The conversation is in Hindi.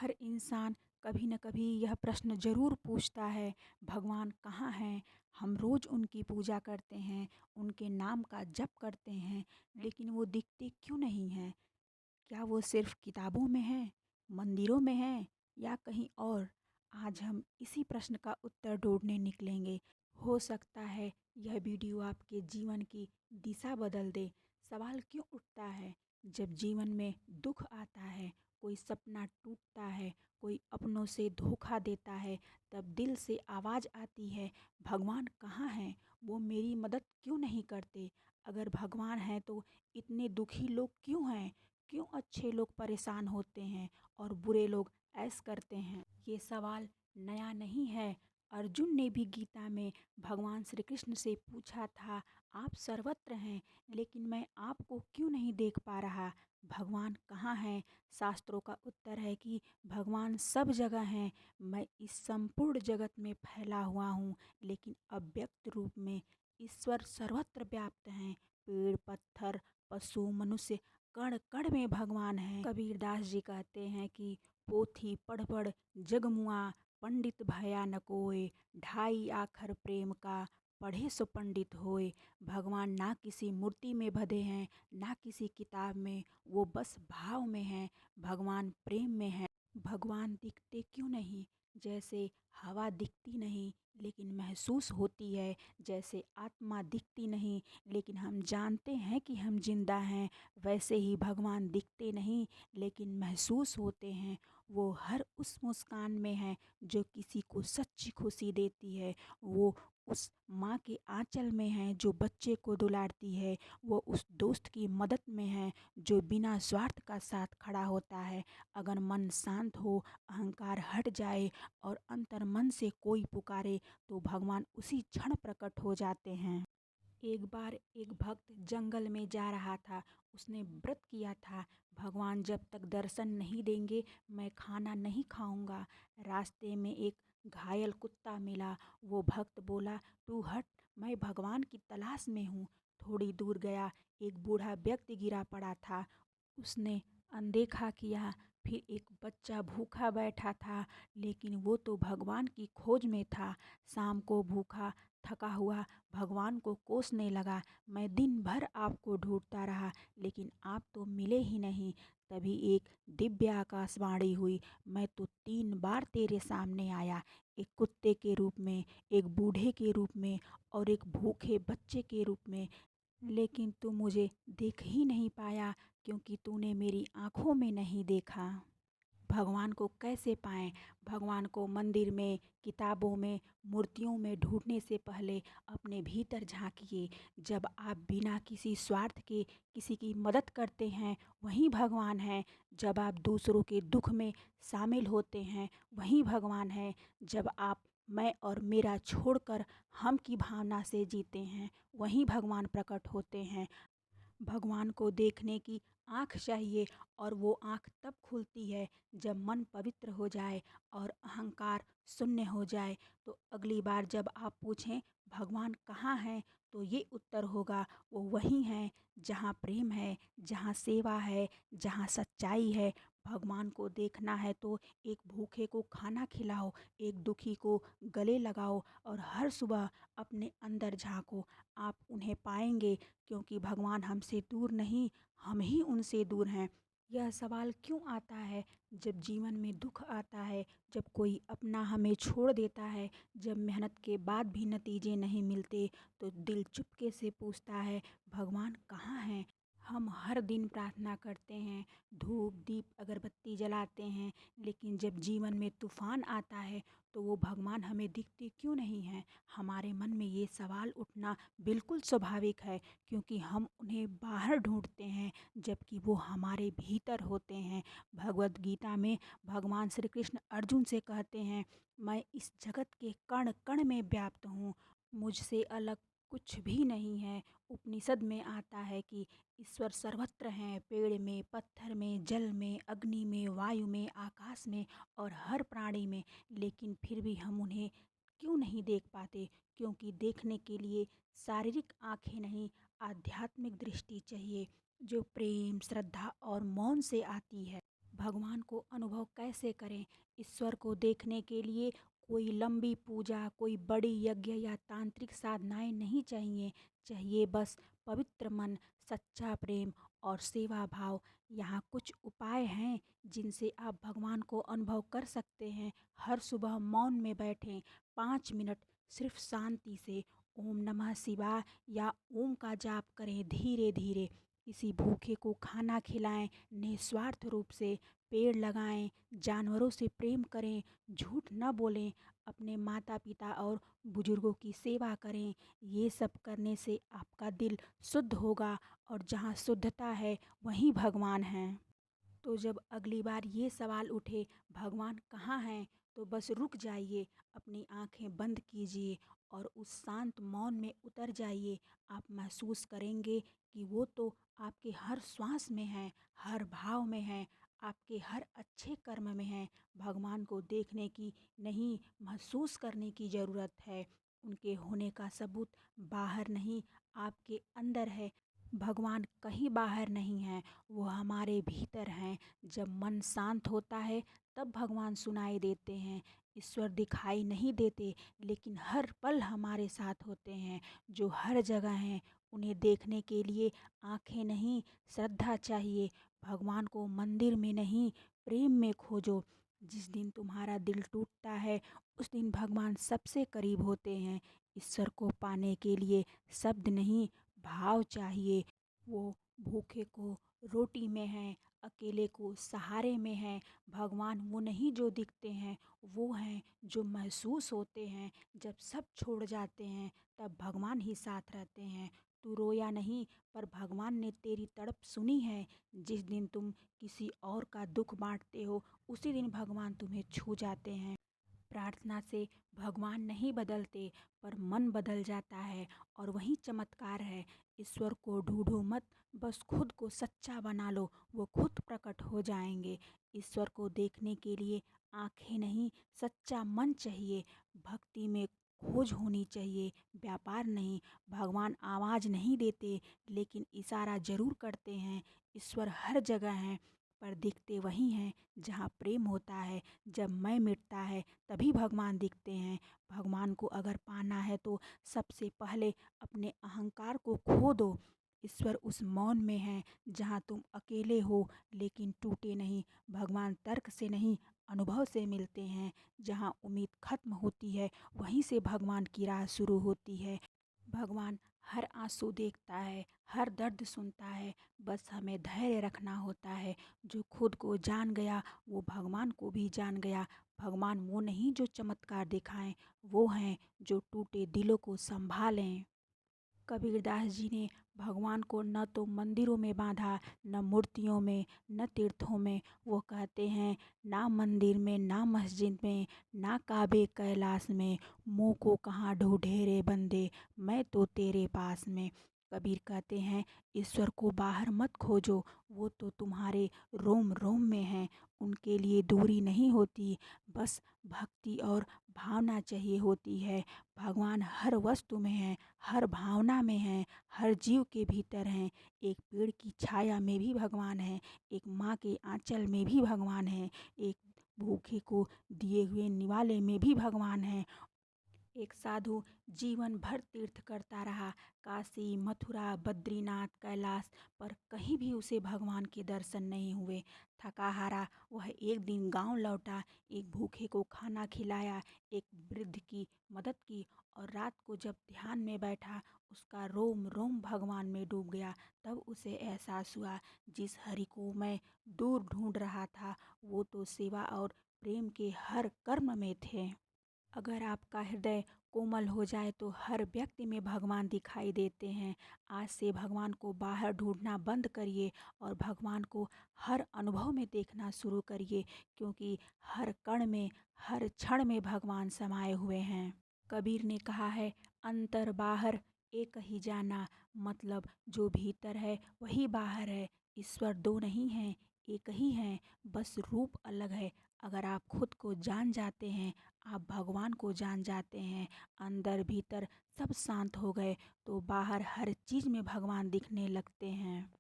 हर इंसान कभी न कभी यह प्रश्न ज़रूर पूछता है, भगवान कहाँ हैं? हम रोज़ उनकी पूजा करते हैं, उनके नाम का जप करते हैं, लेकिन वो दिखते क्यों नहीं हैं? क्या वो सिर्फ़ किताबों में हैं, मंदिरों में हैं या कहीं और? आज हम इसी प्रश्न का उत्तर ढूँढने निकलेंगे। हो सकता है यह वीडियो आपके जीवन की दिशा बदल दे। सवाल क्यों उठता है जब जीवन में दुख आता है, कोई सपना टूटता है, कोई अपनों से धोखा देता है, तब दिल से आवाज़ आती है, भगवान कहाँ हैं? वो मेरी मदद क्यों नहीं करते? अगर भगवान हैं तो इतने दुखी लोग क्यों हैं? क्यों अच्छे लोग परेशान होते हैं और बुरे लोग ऐश करते हैं? ये सवाल नया नहीं है। अर्जुन ने भी गीता में भगवान श्री कृष्ण से पूछा था, आप सर्वत्र हैं, लेकिन मैं आपको क्यों नहीं देख पा रहा? भगवान कहाँ हैं? शास्त्रों का उत्तर है कि भगवान सब जगह हैं। मैं इस संपूर्ण जगत में फैला हुआ हूँ, लेकिन अव्यक्त रूप में ईश्वर सर्वत्र व्याप्त हैं। पेड़, पत्थर, पशु, मनुष्य, कण कण में भगवान हैं। कबीरदास जी कहते हैं कि पोथी पढ़ पढ़ जग मुआ, पंडित भया न कोय, ढाई आखर प्रेम का, पढ़े सो पंडित होए। भगवान ना किसी मूर्ति में बंधे हैं, ना किसी किताब में, वो बस भाव में हैं। भगवान प्रेम में हैं। भगवान दिखते क्यों नहीं? जैसे हवा दिखती नहीं लेकिन महसूस होती है, जैसे आत्मा दिखती नहीं लेकिन हम जानते हैं कि हम जिंदा हैं, वैसे ही भगवान दिखते नहीं लेकिन महसूस होते हैं। वो हर उस मुस्कान में है जो किसी को सच्ची खुशी देती है। वो उस माँ के आंचल में है जो बच्चे को दुलारती है। वो उस दोस्त की मदद में है जो बिना स्वार्थ का साथ खड़ा होता है। अगर मन शांत हो, अहंकार हट जाए और अंतर मन से कोई पुकारे तो भगवान उसी क्षण प्रकट हो जाते हैं। एक बार एक भक्त जंगल में जा रहा था। उसने व्रत किया था, भगवान जब तक दर्शन नहीं देंगे मैं खाना नहीं खाऊंगा। रास्ते में एक घायल कुत्ता मिला। वो भक्त बोला, तू हट, मैं भगवान की तलाश में हूँ। थोड़ी दूर गया, एक बूढ़ा व्यक्ति गिरा पड़ा था। उसने अनदेखा किया। फिर एक बच्चा भूखा बैठा था, लेकिन वो तो भगवान की खोज में था। शाम को भूखा थका हुआ भगवान को कोसने लगा, मैं दिन भर आपको ढूंढता रहा लेकिन आप तो मिले ही नहीं। तभी एक दिव्य आकाशवाणी हुई, मैं तो 3 बार तेरे सामने आया, एक कुत्ते के रूप में, एक बूढ़े के रूप में और एक भूखे बच्चे के रूप में, लेकिन तू मुझे देख ही नहीं पाया क्योंकि तूने मेरी आँखों में नहीं देखा। भगवान को कैसे पाएं? भगवान को मंदिर में, किताबों में, मूर्तियों में ढूंढने से पहले अपने भीतर झांकिए। जब आप बिना किसी स्वार्थ के किसी की मदद करते हैं, वहीं भगवान है। जब आप दूसरों के दुख में शामिल होते हैं, वहीं भगवान है। जब आप मैं और मेरा छोड़कर हम की भावना से जीते हैं, वहीं भगवान प्रकट होते हैं। भगवान को देखने की आँख चाहिए और वो आँख तब खुलती है जब मन पवित्र हो जाए और अहंकार शून्य हो जाए। तो अगली बार जब आप पूछें भगवान कहाँ हैं, तो ये उत्तर होगा, वो वहीं हैं जहाँ प्रेम है, जहाँ सेवा है, जहाँ सच्चाई है। भगवान को देखना है तो एक भूखे को खाना खिलाओ, एक दुखी को गले लगाओ और हर सुबह अपने अंदर झांको। आप उन्हें पाएंगे क्योंकि भगवान हमसे दूर नहीं, हम ही उनसे दूर हैं। यह सवाल क्यों आता है जब जीवन में दुख आता है, जब कोई अपना हमें छोड़ देता है, जब मेहनत के बाद भी नतीजे नहीं मिलते, तो दिल चुपके से पूछता है, भगवान कहाँ हैं? हम हर दिन प्रार्थना करते हैं, धूप दीप अगरबत्ती जलाते हैं, लेकिन जब जीवन में तूफान आता है तो वो भगवान हमें दिखते क्यों नहीं हैं? हमारे मन में ये सवाल उठना बिल्कुल स्वाभाविक है, क्योंकि हम उन्हें बाहर ढूंढते हैं जबकि वो हमारे भीतर होते हैं। भगवत गीता में भगवान श्री कृष्ण अर्जुन से कहते हैं, मैं इस जगत के कण कण में व्याप्त हूँ, मुझसे अलग कुछ भी नहीं है। उपनिषद में आता है कि ईश्वर सर्वत्र हैं, पेड़ में, पत्थर में, जल में, अग्नि में, वायु में, आकाश में और हर प्राणी में, लेकिन फिर भी हम उन्हें क्यों नहीं देख पाते? क्योंकि देखने के लिए शारीरिक आंखें नहीं, आध्यात्मिक दृष्टि चाहिए जो प्रेम, श्रद्धा और मौन से आती है। भगवान को अनुभव कैसे करें? ईश्वर को देखने के लिए कोई लंबी पूजा, कोई बड़ी यज्ञ या तांत्रिक साधनाएं नहीं चाहिए। चाहिए बस पवित्र मन, सच्चा प्रेम और सेवा भाव। यहाँ कुछ उपाय हैं जिनसे आप भगवान को अनुभव कर सकते हैं। हर सुबह मौन में बैठें 5 मिनट, सिर्फ शांति से ओम नमः शिवाय या ओम का जाप करें धीरे धीरे। किसी भूखे को खाना खिलाएं निस्वार्थ रूप से। पेड़ लगाएं, जानवरों से प्रेम करें, झूठ न बोलें, अपने माता पिता और बुजुर्गों की सेवा करें। ये सब करने से आपका दिल शुद्ध होगा और जहाँ शुद्धता है वहीं भगवान हैं। तो जब अगली बार ये सवाल उठे भगवान कहाँ हैं, तो बस रुक जाइए, अपनी आंखें बंद कीजिए और उस शांत मौन में उतर जाइए। आप महसूस करेंगे कि वो तो आपके हर श्वास में हैं, हर भाव में हैं, आपके हर अच्छे कर्म में हैं। भगवान को देखने की नहीं, महसूस करने की ज़रूरत है। उनके होने का सबूत बाहर नहीं, आपके अंदर है। भगवान कहीं बाहर नहीं हैं, वो हमारे भीतर हैं। जब मन शांत होता है तब भगवान सुनाई देते हैं। ईश्वर दिखाई नहीं देते, लेकिन हर पल हमारे साथ होते हैं। जो हर जगह हैं, उन्हें देखने के लिए आंखें नहीं, श्रद्धा चाहिए। भगवान को मंदिर में नहीं, प्रेम में खोजो। जिस दिन तुम्हारा दिल टूटता है उस दिन भगवान सबसे करीब होते हैं। ईश्वर को पाने के लिए शब्द नहीं, भाव चाहिए। वो भूखे को रोटी में है, अकेले को सहारे में है। भगवान वो नहीं जो दिखते हैं, वो हैं जो महसूस होते हैं। जब सब छोड़ जाते हैं तब भगवान ही साथ रहते हैं। तू रोया नहीं, पर भगवान ने तेरी तड़प सुनी है। जिस दिन तुम किसी और का दुख बांटते हो उसी दिन भगवान तुम्हें छू जाते हैं। प्रार्थना से भगवान नहीं बदलते, पर मन बदल जाता है और वही चमत्कार है। ईश्वर को ढूंढो मत, बस खुद को सच्चा बना लो, वो खुद प्रकट हो जाएंगे। ईश्वर को देखने के लिए आंखें नहीं, सच्चा मन चाहिए। भक्ति में खोज होनी चाहिए, व्यापार नहीं। भगवान आवाज़ नहीं देते, लेकिन इशारा जरूर करते हैं। ईश्वर हर जगह हैं, पर दिखते वहीं हैं जहाँ प्रेम होता है। जब मैं मिटता है तभी भगवान दिखते हैं। भगवान को अगर पाना है तो सबसे पहले अपने अहंकार को खो दो। ईश्वर उस मौन में है जहाँ तुम अकेले हो लेकिन टूटे नहीं। भगवान तर्क से नहीं, अनुभव से मिलते हैं। जहाँ उम्मीद खत्म होती है वहीं से भगवान की राह शुरू होती है। भगवान हर आंसू देखता है, हर दर्द सुनता है। बस हमें धैर्य रखना होता है। जो खुद को जान गया वो भगवान को भी जान गया। भगवान वो नहीं जो चमत्कार दिखाएं, वो हैं जो टूटे दिलों को संभालें। कबीरदास जी ने भगवान को न तो मंदिरों में बांधा, न मूर्तियों में, न तीर्थों में। वो कहते हैं ना मंदिर में, ना मस्जिद में, ना काबे कैलाश में, मुँह को कहाँ ढूंढे रे बंदे, मैं तो तेरे पास में। कबीर कहते हैं ईश्वर को बाहर मत खोजो, वो तो तुम्हारे रोम रोम में हैं। उनके लिए दूरी नहीं होती, बस भक्ति और भावना चाहिए होती है। भगवान हर वस्तु में है, हर भावना में है, हर जीव के भीतर हैं। एक पेड़ की छाया में भी भगवान है, एक माँ के आंचल में भी भगवान है, एक भूखे को दिए हुए निवाले में भी भगवान है। एक साधु जीवन भर तीर्थ करता रहा, काशी, मथुरा, बद्रीनाथ, कैलाश, पर कहीं भी उसे भगवान के दर्शन नहीं हुए। थका हारा वह एक दिन गांव लौटा, एक भूखे को खाना खिलाया, एक वृद्ध की मदद की और रात को जब ध्यान में बैठा उसका रोम रोम भगवान में डूब गया। तब उसे एहसास हुआ जिस हरि को मैं दूर ढूंढ रहा था वो तो सेवा और प्रेम के हर कर्म में थे। अगर आपका हृदय कोमल हो जाए तो हर व्यक्ति में भगवान दिखाई देते हैं। आज से भगवान को बाहर ढूंढना बंद करिए और भगवान को हर अनुभव में देखना शुरू करिए, क्योंकि हर कण में, हर क्षण में भगवान समाये हुए हैं। कबीर ने कहा है अंतर बाहर एक ही जाना, मतलब जो भीतर है वही बाहर है। ईश्वर दो नहीं हैं, एक ही हैं, बस रूप अलग है। अगर आप खुद को जान जाते हैं, आप भगवान को जान जाते हैं, अंदर भीतर सब शांत हो गए, तो बाहर हर चीज़ में भगवान दिखने लगते हैं।